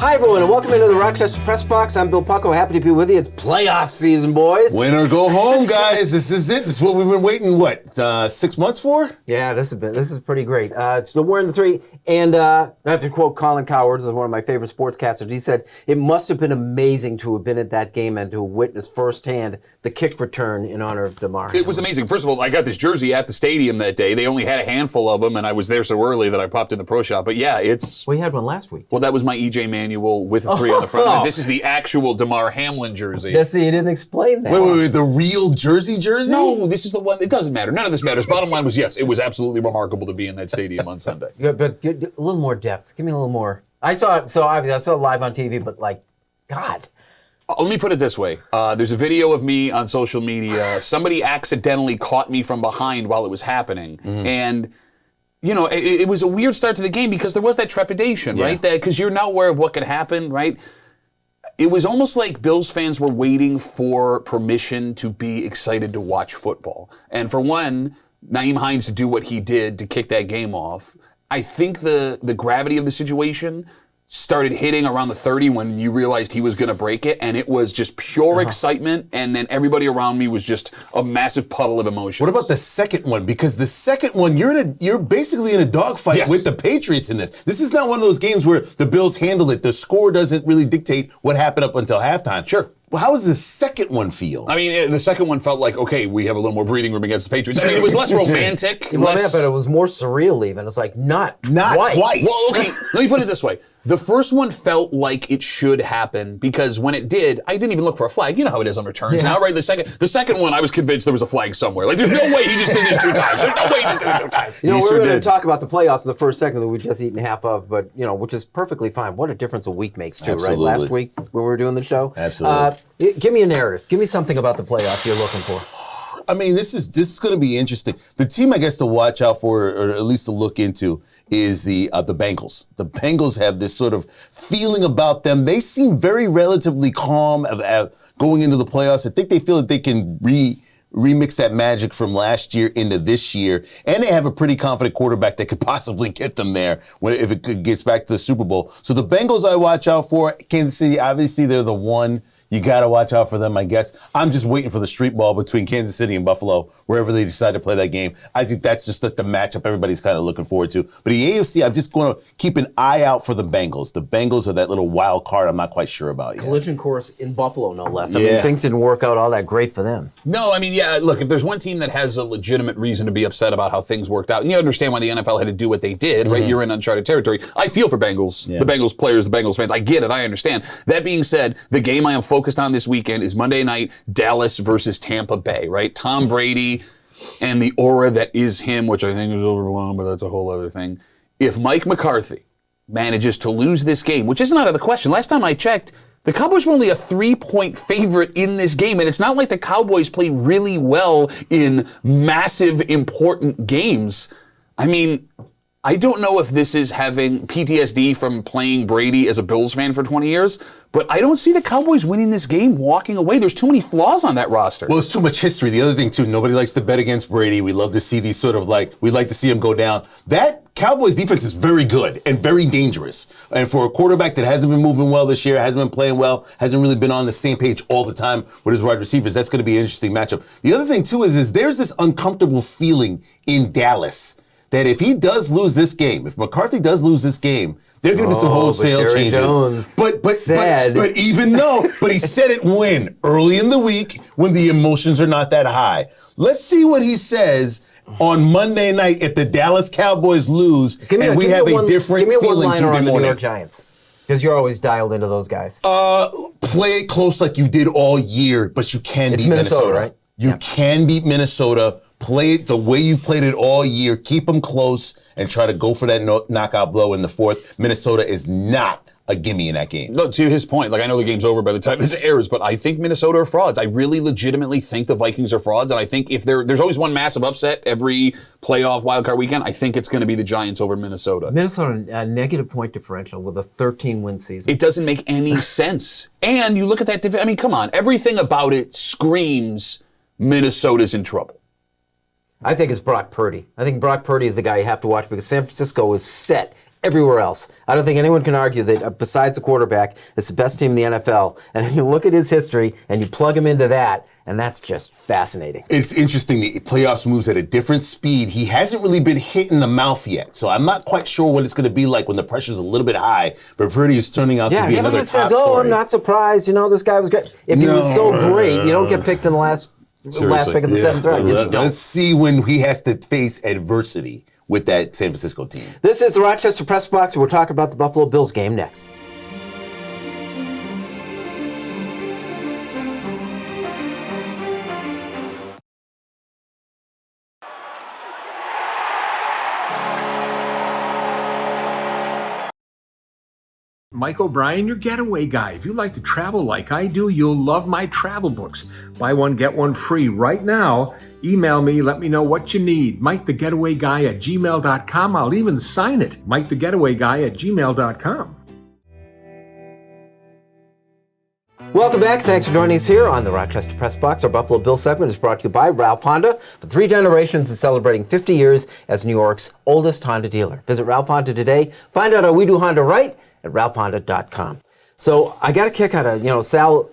Hi, everyone, and welcome into the Rochester Press Box. I'm Bill Pucko. Happy to be with you. It's playoff season, boys. Win or go home, guys. This is it. This is what we've been waiting, 6 months for? Yeah, this is pretty great. Still wearing the three. And not to quote Colin Coward, one of my favorite sportscasters, he said, it must have been amazing to have been at that game and to have witnessed firsthand the kick return in honor of DeMar. It was amazing. First of all, I got this jersey at the stadium that day. They only had a handful of them, and I was there so early that I popped in the pro shop. But yeah, it's... We had one last week. Well, that was my EJ Manuel with a 3 on the front. This is the actual DeMar Hamlin jersey. Yeah, see, you didn't explain that. Wait, the real jersey? No, this is the one. It doesn't matter. None of this matters. Bottom line was, yes, it was absolutely remarkable to be in that stadium on Sunday. Yeah, but a little more depth. Give me a little more. I saw it, so obviously I saw it live on TV, but like, God. Let me put it this way. There's a video of me on social media. Somebody accidentally caught me from behind while it was happening. Mm-hmm. And, you know, it was a weird start to the game because there was that trepidation, right? Because you're not aware of what could happen, right? It was almost like Bills fans were waiting for permission to be excited to watch football. And for one, Nyheim Hines to do what he did to kick that game off. I think the gravity of the situation started hitting around the 30 when you realized he was going to break it, and it was just pure excitement, and then everybody around me was just a massive puddle of emotions. What about the second one? Because the second one, you're basically in a dogfight with the Patriots in this. This is not one of those games where the Bills handle it. The score doesn't really dictate what happened up until halftime. Sure. Well, how does the second one feel? I mean, the second one felt like, okay, we have a little more breathing room against the Patriots. I mean, it was less romantic. But it was more surreal even. It's like, not twice. Well, okay, let me put it this way. The first one felt like it should happen because when it did, I didn't even look for a flag. You know how it is on returns now, right? The second one, I was convinced there was a flag somewhere. Like, there's no way he just did this 2 times. There's no way he just did this 2 times. You know, we're going to talk about the playoffs in the first segment that we've just eaten half of, but, you know, which is perfectly fine. What a difference a week makes, too, right? Last week when we were doing the show. Absolutely. Give me a narrative. Give me something about the playoffs you're looking for. I mean, this is going to be interesting. The team, I guess, to watch out for, or at least to look into, is the Bengals. The Bengals have this sort of feeling about them. They seem very relatively calm going into the playoffs. I think they feel that they can remix that magic from last year into this year, and they have a pretty confident quarterback that could possibly get them there if it gets back to the Super Bowl. So the Bengals I watch out for. Kansas City, obviously, they're the one. You got to watch out for them, I guess. I'm just waiting for the street ball between Kansas City and Buffalo, wherever they decide to play that game. I think that's just the matchup everybody's kind of looking forward to. But the AFC, I'm just going to keep an eye out for the Bengals. The Bengals are that little wild card I'm not quite sure about yet. Collision course in Buffalo, no less. I mean, things didn't work out all that great for them. No, I mean, look, if there's one team that has a legitimate reason to be upset about how things worked out, and you understand why the NFL had to do what they did, right? You're in uncharted territory. I feel for Bengals, the Bengals players, the Bengals fans. I get it. I understand. That being said, the game I am focused on this weekend is Monday night, Dallas versus Tampa Bay, right? Tom Brady and the aura that is him, which I think is overblown, but that's a whole other thing. If Mike McCarthy manages to lose this game, which isn't out of the question, last time I checked, the Cowboys were only a 3-point favorite in this game, and it's not like the Cowboys play really well in massive, important games. I mean, I don't know if this is having PTSD from playing Brady as a Bills fan for 20 years, but I don't see the Cowboys winning this game walking away. There's too many flaws on that roster. Well, it's too much history. The other thing, too, nobody likes to bet against Brady. We love to see these we'd like to see him go down. That Cowboys defense is very good and very dangerous. And for a quarterback that hasn't been moving well this year, hasn't been playing well, hasn't really been on the same page all the time with his wide receivers, that's going to be an interesting matchup. The other thing, too, is there's this uncomfortable feeling in Dallas that if he does lose this game, if McCarthy does lose this game, there are going to be some wholesale changes. Jones but even though, but he said it when? Early in the week when the emotions are not that high. Let's see what he says on Monday night if the Dallas Cowboys lose and we have a different feeling Tuesday morning. The New York Giants, because you're always dialed into those guys. Play it close like you did all year, but you can beat Minnesota. Right? You can beat Minnesota. Play it the way you've played it all year. Keep them close and try to go for that knockout blow in the fourth. Minnesota is not a gimme in that game. No, to his point, like I know the game's over by the time this airs, but I think Minnesota are frauds. I really legitimately think the Vikings are frauds, and I think if there's always one massive upset every playoff wildcard weekend, I think it's going to be the Giants over Minnesota. Minnesota, a negative point differential with a 13-win season. It doesn't make any sense. And you look at that, I mean, come on. Everything about it screams Minnesota's in trouble. I think it's Brock Purdy. I think Brock Purdy is the guy you have to watch because San Francisco is set everywhere else. I don't think anyone can argue that besides the quarterback, it's the best team in the NFL. And then you look at his history and you plug him into that, and that's just fascinating. It's interesting. The playoffs moves at a different speed. He hasn't really been hit in the mouth yet, so I'm not quite sure what it's going to be like when the pressure's a little bit high. But Purdy is turning out to be another top says, story. I'm not surprised. This guy was great. If he was so great, you don't get picked in the last pick of the seventh round. Let's see when he has to face adversity with that San Francisco team. This is the Rochester Press Box, and we're talking about the Buffalo Bills game next. Mike O'Brien, your getaway guy. If you like to travel like I do, you'll love my travel books. Buy one, get one free right now. Email me, let me know what you need. MikeTheGetawayGuy@gmail.com. I'll even sign it. MikeTheGetawayGuy@gmail.com. Welcome back. Thanks for joining us here on the Rochester Press Box. Our Buffalo Bills segment is brought to you by Ralph Honda. For 3 generations and celebrating 50 years as New York's oldest Honda dealer. Visit Ralph Honda today. Find out how we do Honda right at ralphhonda.com. So I got a kick out of, Sal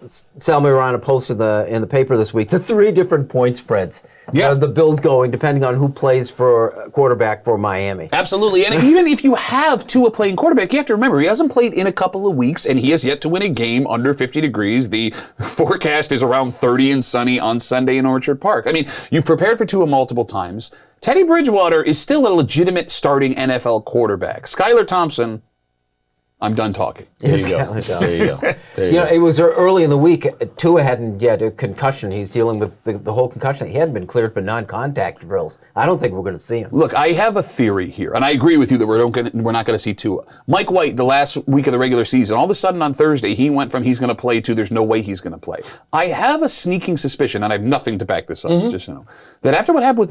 Miranda posted in the paper this week, the 3 different point spreads. Yeah. The Bills going, depending on who plays for quarterback for Miami. Absolutely. And even if you have Tua playing quarterback, you have to remember, he hasn't played in a couple of weeks, and he has yet to win a game under 50 degrees. The forecast is around 30 and sunny on Sunday in Orchard Park. I mean, you've prepared for Tua multiple times. Teddy Bridgewater is still a legitimate starting NFL quarterback. Skylar Thompson, I'm done talking. There you go. It was early in the week. Tua hadn't yet a concussion. He's dealing with the whole concussion. He hadn't been cleared for non-contact drills. I don't think we're going to see him. Look, I have a theory here, and I agree with you that we're not going to see Tua. Mike White, the last week of the regular season, all of a sudden on Thursday, he went from he's going to play to there's no way he's going to play. I have a sneaking suspicion, and I have nothing to back this up, just so you know, that after what happened with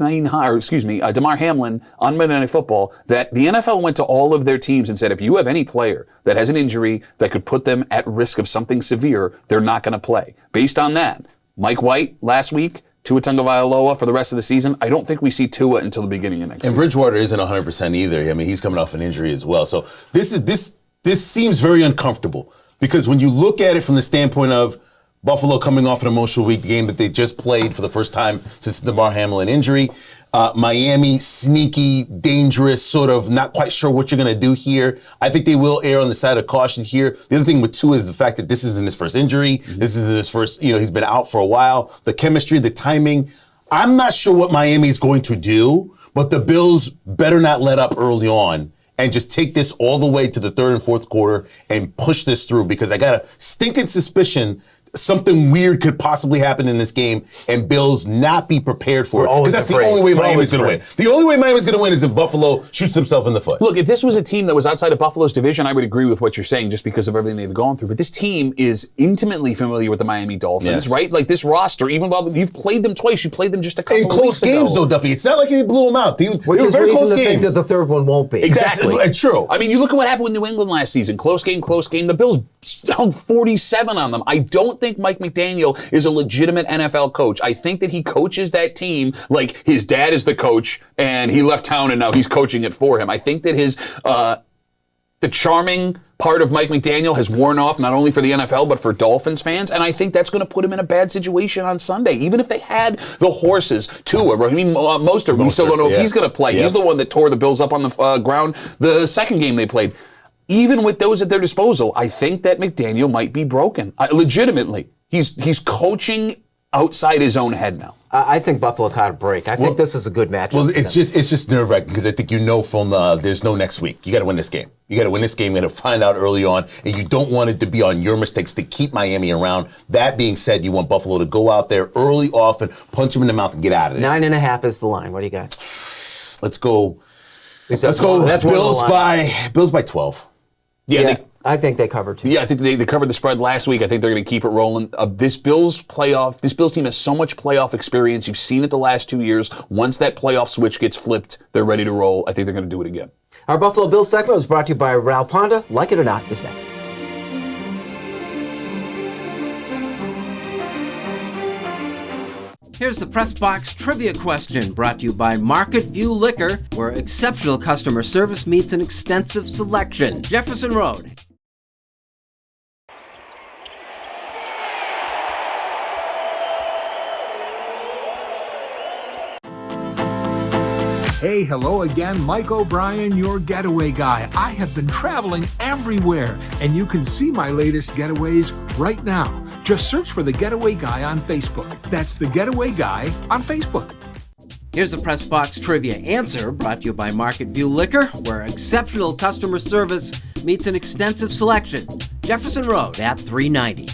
Damar Hamlin on Monday Night Football, that the NFL went to all of their teams and said, if you have any player that has an injury that could put them at risk of something severe, they're not going to play. Based on that, Mike White last week, Tua Tagovailoa for the rest of the season, I don't think we see Tua until the beginning of next season. And Bridgewater isn't 100% either. I mean, he's coming off an injury as well. So this seems very uncomfortable because when you look at it from the standpoint of Buffalo coming off an emotional week, the game that they just played for the first time since the Damar Hamlin injury, Miami, sneaky, dangerous, sort of not quite sure what you're going to do here. I think they will err on the side of caution here. The other thing with Tua is the fact that this isn't his first injury. This is his first, he's been out for a while. The chemistry, the timing. I'm not sure what Miami is going to do, but the Bills better not let up early on and just take this all the way to the 3rd and 4th quarter and push this through because I got a stinking suspicion something weird could possibly happen in this game and Bills not be prepared for it. Because that's the only way Miami's going to win. The only way Miami's going to win is if Buffalo shoots themselves in the foot. Look, if this was a team that was outside of Buffalo's division, I would agree with what you're saying just because of everything they've gone through. But this team is intimately familiar with the Miami Dolphins, right? Like this roster, even while you've played them twice, you played them just a couple of weeks ago. In close games, though, Duffy. It's not like they blew them out. They were very close games. Think that the third one won't be. Exactly. That's true. I mean, you look at what happened with New England last season. Close game. The Bills hung 47 on them. I don't think Mike McDaniel is a legitimate NFL coach. I think that he coaches that team like his dad is the coach and he left town and now he's coaching it for him. I think that the charming part of Mike McDaniel has worn off not only for the NFL but for Dolphins fans, and I think that's going to put him in a bad situation on Sunday. Even if they had the horses, Mostert, we still don't know if he's going to play. He's the one that tore the Bills up on the ground the second game they played. Even with those at their disposal, I think that McDaniel might be broken. Legitimately. He's coaching outside his own head now. I think Buffalo caught a break. I think this is a good matchup. Well, it's just nerve-wracking because I think from there's no next week. You got to win this game. You got to win this game. You got to find out early on, and you don't want it to be on your mistakes to keep Miami around. That being said, you want Buffalo to go out there early, often, punch them in the mouth, and get out of it. 9.5 is the line. What do you got? Let's go. Bills by 12. Yeah, I think they covered too. Yeah, I think they covered the spread last week. I think they're going to keep it rolling. This Bills team has so much playoff experience. You've seen it the last 2 years. Once that playoff switch gets flipped, they're ready to roll. I think they're going to do it again. Our Buffalo Bills segment was brought to you by Ralph Honda. Like it or not, is next. Here's the Press Box Trivia question, brought to you by Market View Liquor, where exceptional customer service meets an extensive selection. Jefferson Road. Hey, hello again, Mike O'Brien, your getaway guy. I have been traveling everywhere, and you can see my latest getaways right now. Just search for The Getaway Guy on Facebook. That's The Getaway Guy on Facebook. Here's the Press Box Trivia answer, brought to you by Market View Liquor, where exceptional customer service meets an extensive selection. Jefferson Road at 390.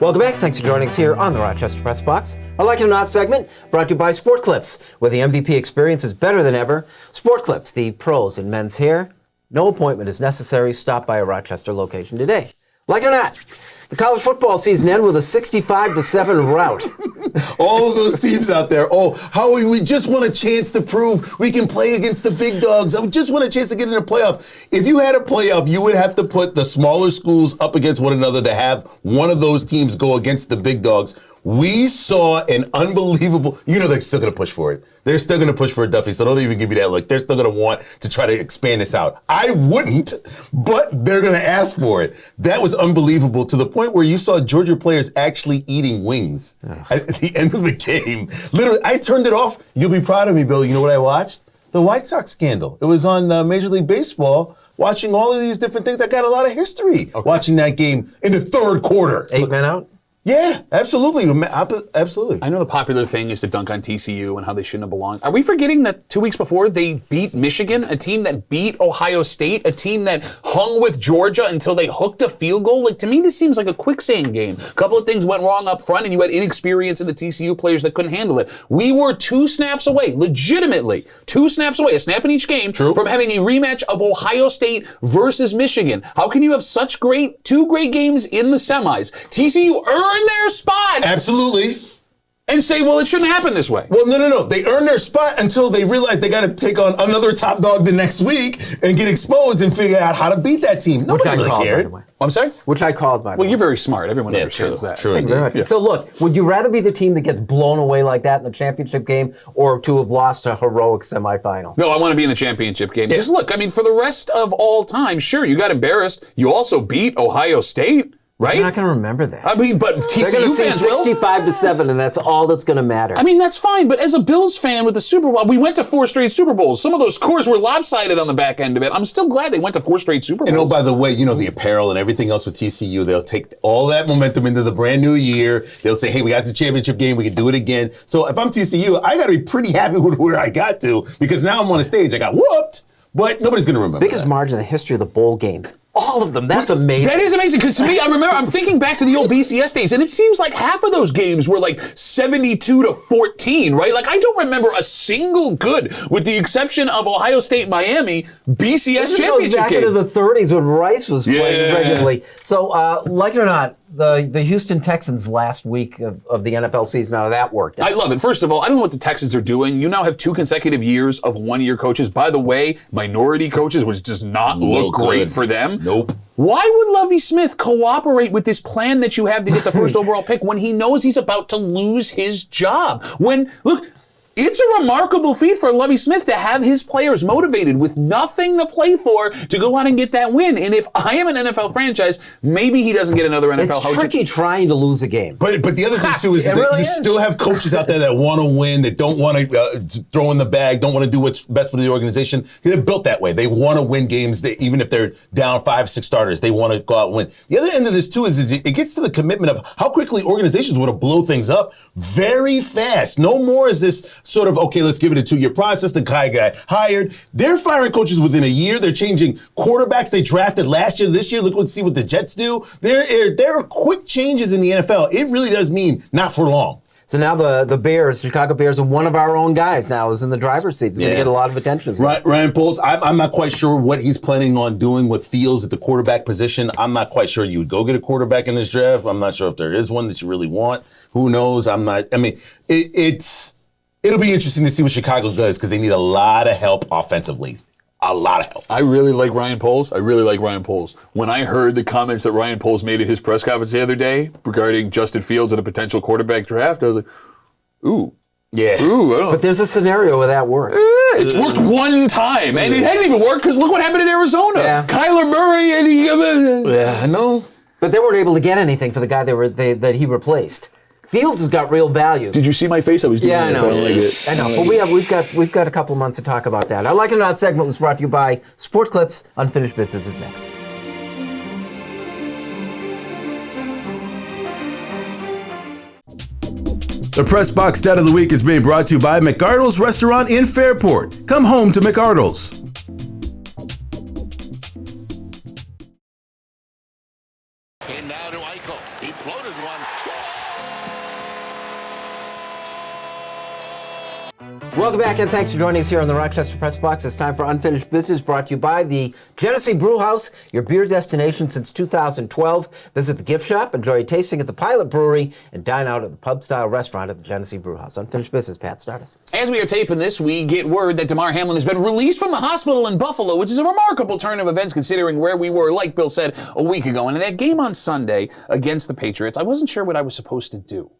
Welcome back. Thanks for joining us here on the Rochester Press Box. Our Like It or Not segment brought to you by Sport Clips, where the MVP experience is better than ever. Sport Clips, the pros in men's hair. No appointment is necessary. Stop by a Rochester location today. Like it or not, the college football season ended with a 65-7 rout. All of those teams out there, Howie, we just want a chance to prove we can play against the big dogs. I just want a chance to get in a playoff. If you had a playoff, you would have to put the smaller schools up against one another to have one of those teams go against the big dogs. We saw an unbelievable, they're still going to push for it. They're still going to push for a Duffy, so don't even give me that look. They're still going to want to try to expand this out. I wouldn't, but they're going to ask for it. That was unbelievable, to the point where you saw Georgia players actually eating wings at the end of the game. Literally, I turned it off. You'll be proud of me, Bill. You know what I watched? The White Sox scandal. It was on Major League Baseball. Watching all of these different things, I got a lot of history watching that game in the third quarter. 8 men out? Yeah, absolutely. Absolutely. I know the popular thing is to dunk on TCU and how they shouldn't have belonged. Are we forgetting that 2 weeks before they beat Michigan, a team that beat Ohio State, a team that hung with Georgia until they hooked a field goal? Like, to me, this seems like a quicksand game. A couple of things went wrong up front, and you had inexperience in the TCU players that couldn't handle it. We were 2 snaps away, legitimately 2 snaps away, a snap in each game, from having a rematch of Ohio State versus Michigan. How can you have such two great games in the semis? TCU earned their spots. Absolutely. And say, well, it shouldn't happen this way. Well, no. They earned their spot until they realized they got to take on another top dog the next week and get exposed and figure out how to beat that team. Nobody really cared. I'm sorry? Which I called, by the way. Well, you're very smart. Everyone understands that. True. Thank you very much. Yeah. So look, would you rather be the team that gets blown away like that in the championship game, or to have lost a heroic semifinal? No, I want to be in the championship game. Because look, I mean, for the rest of all time, sure, you got embarrassed. You also beat Ohio State. Right? You're not going to remember that. I mean, but They're going to TCU see fans will. 65-7, and that's all that's going to matter. I mean, that's fine, but as a Bills fan with the Super Bowl, we went to 4 straight Super Bowls. Some of those scores were lopsided on the back end of it. I'm still glad they went to 4 straight Super Bowls. And by the way, the apparel and everything else with TCU, they'll take all that momentum into the brand new year. They'll say, hey, we got the championship game. We can do it again. So if I'm TCU, I got to be pretty happy with where I got to, because now I'm on a stage. I got whooped, but nobody's going to remember Biggest margin in the history of the bowl games. All of them. That's amazing. That is amazing, because to me, I'm thinking back to the old BCS days, and it seems like half of those games were like 72-14, right? Like, I don't remember a single good, with the exception of Ohio State-Miami BCS championship back game. into the 30s when Rice was playing Yeah. regularly. So, like it or not, the Houston Texans last week of the NFL season, how that worked out. I love it. First of all, I don't know what the Texans are doing. You now have 2 consecutive years of one-year coaches. By the way, minority coaches, which does not look great for them. Nope. Why would Lovie Smith cooperate with this plan that you have to get the first overall pick when he knows he's about to lose his job? Look, it's a remarkable feat for Lovie Smith to have his players motivated with nothing to play for to go out and get that win. And if I am an NFL franchise, maybe he doesn't get another NFL It's tricky trying to lose a game. But the other thing too is that really you is. still have coaches out there that want to win, that don't want to throw in the bag, don't want to do what's best for the organization. They're built that way. They want to win games. Even if they're down 5-6 starters, they want to go out and win. The other end of this too is it gets to the commitment of how quickly organizations want to blow things up very fast. No more is this sort of, okay, let's give it a 2-year process. The guy got hired. They're firing coaches within a year. They're changing quarterbacks they drafted last year, this year. See what the Jets do. There are quick changes in the NFL. It really does mean not for long. So now the Bears, Chicago Bears, and one of our own guys now is in the driver's seat. It's going to get a lot of attention as well. Ryan Poles, I'm not quite sure what he's planning on doing with Fields at the quarterback position. I'm not quite sure you would go get a quarterback in this draft. I'm not sure if there is one that you really want. Who knows? It'll be interesting to see what Chicago does, because they need a lot of help offensively. a lot of help. I really like Ryan Poles. When I heard the comments that Ryan Poles made at his press conference the other day regarding Justin Fields and a potential quarterback draft, I was like, ooh. Yeah. Ooh, I don't know. But there's a scenario where that works. It's worked one time, and it hadn't even worked because look what happened in Arizona. Yeah. Kyler Murray and Yeah, I know. But they weren't able to get anything for the guy that he replaced. Fields has got real value. Did you see my face? I was doing Yeah, I this. know. don't like it. I know, but we've got a couple of months to talk about that. Our Like It or Not segment was brought to you by Sport Clips. Unfinished Business is next. The Press Box Stat of the Week is being brought to you by McArdle's Restaurant in Fairport. Come home to McArdle's. And now to Eichel. He floated one. Welcome back, and thanks for joining us here on the Rochester Press Box. It's time for Unfinished Business, brought to you by the Genesee Brew House, your beer destination since 2012. Visit the gift shop, enjoy a tasting at the Pilot Brewery, and dine out at the pub-style restaurant at the Genesee Brew House. Unfinished Business, Pat, start us. As we are taping this, we get word that Damar Hamlin has been released from the hospital in Buffalo, which is a remarkable turn of events considering where we were, like Bill said, a week ago. And in that game on Sunday against the Patriots, I wasn't sure what I was supposed to do.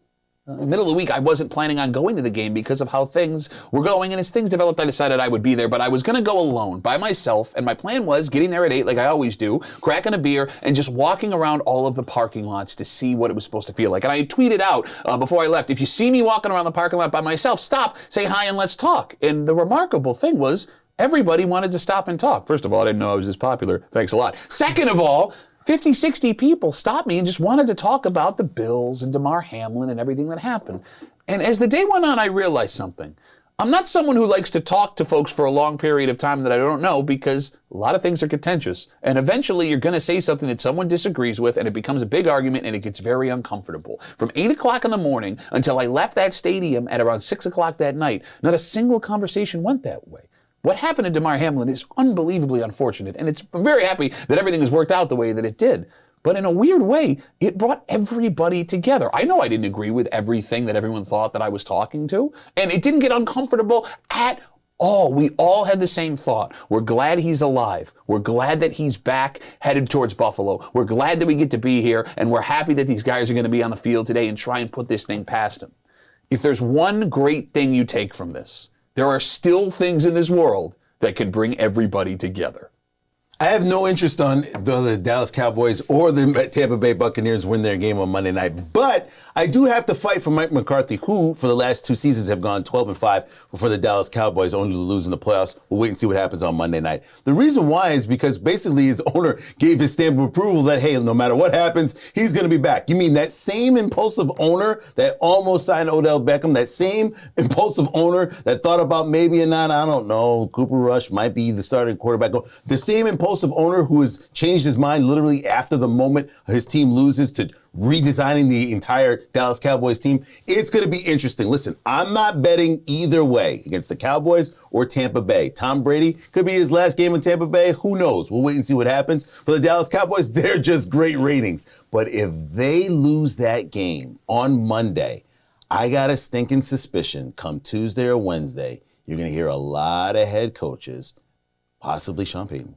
In the middle of the week, I wasn't planning on going to the game because of how things were going, and as things developed, I decided I would be there, but I was going to go alone, by myself, and my plan was getting there at 8, like I always do, cracking a beer, and just walking around all of the parking lots to see what it was supposed to feel like. And I tweeted out before I left, if you see me walking around the parking lot by myself, stop, say hi, and let's talk. And the remarkable thing was, everybody wanted to stop and talk. First of all, I didn't know I was this popular. Thanks a lot. Second of all, 50, 60 people stopped me and just wanted to talk about the Bills and Damar Hamlin and everything that happened. And as the day went on, I realized something. I'm not someone who likes to talk to folks for a long period of time that I don't know because a lot of things are contentious. And eventually you're going to say something that someone disagrees with and it becomes a big argument and it gets very uncomfortable. From 8 o'clock in the morning until I left that stadium at around 6 o'clock that night, not a single conversation went that way. What happened to Damar Hamlin is unbelievably unfortunate, and I'm very happy that everything has worked out the way that it did. But in a weird way, it brought everybody together. I know I didn't agree with everything that everyone thought that I was talking to, and it didn't get uncomfortable at all. We all had the same thought. We're glad he's alive. We're glad that he's back, headed towards Buffalo. We're glad that we get to be here, and we're happy that these guys are going to be on the field today and try and put this thing past him. If there's one great thing you take from this, there are still things in this world that can bring everybody together. I have no interest on the Dallas Cowboys or the Tampa Bay Buccaneers win their game on Monday night. But I do have to fight for Mike McCarthy, who for the last 2 seasons have gone 12-5 for the Dallas Cowboys, only to lose in the playoffs. We'll wait and see what happens on Monday night. The reason why is because basically his owner gave his stamp of approval that, hey, no matter what happens, he's going to be back. You mean that same impulsive owner that almost signed Odell Beckham, that same impulsive owner that thought about maybe or not, I don't know, Cooper Rush might be the starting quarterback. The same impulsive owner who has changed his mind literally after the moment his team loses to redesigning the entire Dallas Cowboys team. It's going to be interesting. Listen, I'm not betting either way against the Cowboys or Tampa Bay. Tom Brady could be his last game in Tampa Bay. Who knows? We'll wait and see what happens. For the Dallas Cowboys, they're just great ratings. But if they lose that game on Monday, I got a stinking suspicion come Tuesday or Wednesday, you're going to hear a lot of head coaches, possibly Sean Payton,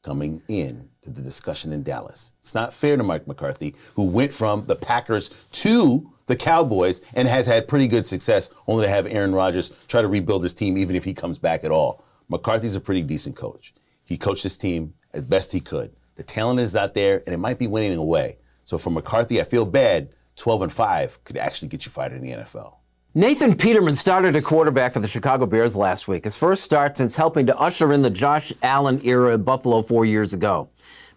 coming in to the discussion in Dallas. It's not fair to Mike McCarthy, who went from the Packers to the Cowboys and has had pretty good success, only to have Aaron Rodgers try to rebuild his team even if he comes back at all. McCarthy's a pretty decent coach. He coached his team as best he could. The talent is not there, and it might be winning away. So for McCarthy, I feel bad. 12-5 could actually get you fired in the NFL. Nathan Peterman started at quarterback for the Chicago Bears last week. His first start since helping to usher in the Josh Allen era in Buffalo 4 years ago.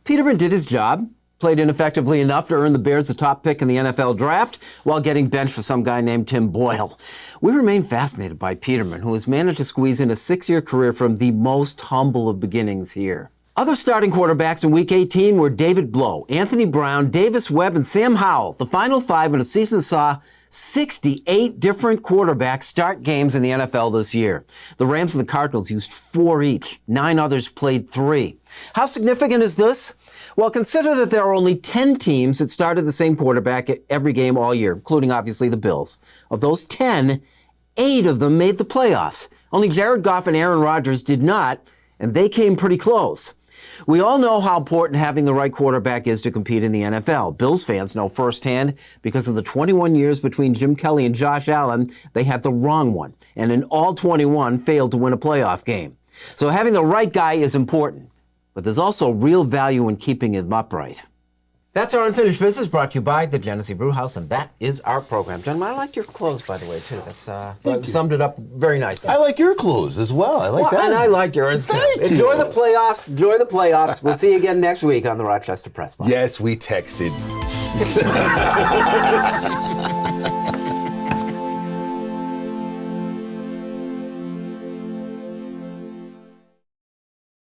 Peterman did his job, played ineffectively enough to earn the Bears the top pick in the NFL draft while getting benched for some guy named Tim Boyle. We remain fascinated by Peterman, who has managed to squeeze in a 6-year career from the most humble of beginnings here. Other starting quarterbacks in Week 18 were David Blow, Anthony Brown, Davis Webb, and Sam Howell. The final 5 in a season saw 68 different quarterbacks start games in the NFL this year. The Rams and the Cardinals used 4 each. 9 others played 3. How significant is this? Well, consider that there are only 10 teams that started the same quarterback at every game all year, including obviously the Bills. Of those 10, 8 of them made the playoffs. Only Jared Goff and Aaron Rodgers did not, and they came pretty close. We all know how important having the right quarterback is to compete in the NFL. Bills fans know firsthand because in the 21 years between Jim Kelly and Josh Allen, they had the wrong one, and in all 21 failed to win a playoff game. So having the right guy is important, but there's also real value in keeping him upright. That's our Unfinished Business, brought to you by the Genesee Brewhouse, and that is our program. Gentlemen, I liked your clothes, by the way, too. That summed it up very nicely. I like your clothes as well. I like that. And I like yours, too. Thank Enjoy you. the playoffs. Enjoy the playoffs. We'll see you again next week on the Rochester Press Box. Yes, we texted.